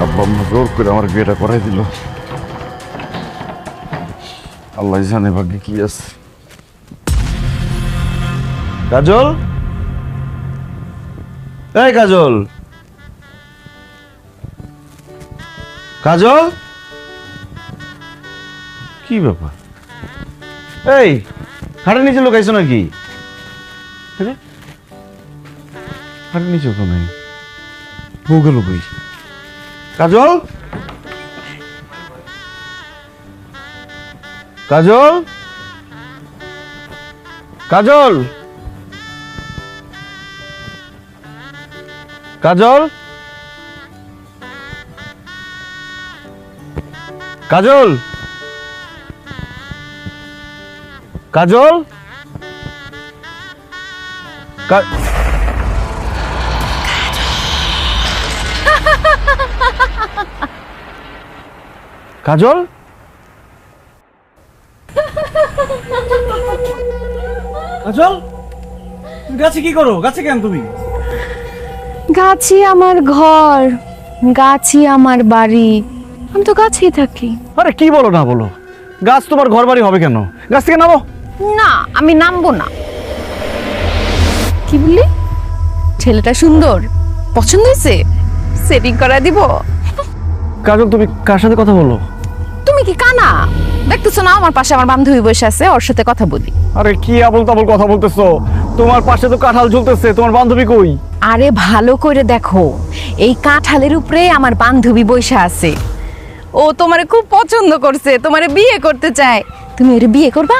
আব্বা আম্মা জোর করে আমার বিয়েটা করাই দিল। আল্লাহ জানে ভাগ্যে কি আছে। কাজল, এই কাজল, কাজল, কি ব্যাপার? এই খাটের নিচে লুকাইছো নাকি? খাটের নিচে তো নাই, বউ গেল কই? কাজল, কাজল, কাজল, কাজল, কাজল, কাজল, কাজল, কাজল, তুমি গাছে কি করো? গাছে কেন তুমি? গাছই আমার ঘর, গাছই আমার বাড়ি, আমি তো গাছেই থাকি। আরে কি বলো না বলো, গাছ তোমার ঘর বাড়ি হবে কেন? গাছ থেকে নামো। না, আমি নামবো না। কি বললি? ছেলেটা সুন্দর, পছন্দ হয়েছে? সেটিং করা দিব। কাজল, তুমি কার সাথে কথা বলো? তুমি কি কানা? দেখতেছো না আমার পাশে আমার বান্ধবী বসে আছে, ওর সাথে কথা বলি। আরে কি আবল তাবল কথা বলতেছো? তোমার পাশে তো কাঁঠাল ঝুলতেছে, তোমার বান্ধবী কই? আরে ভালো করে দেখো, এই কাঁঠালের উপরে আমার বান্ধবী বসে আছে। ও তোমারে খুব পছন্দ করছে, তোমারে বিয়ে করতে চায়। তুমি ওরে বিয়ে করবা?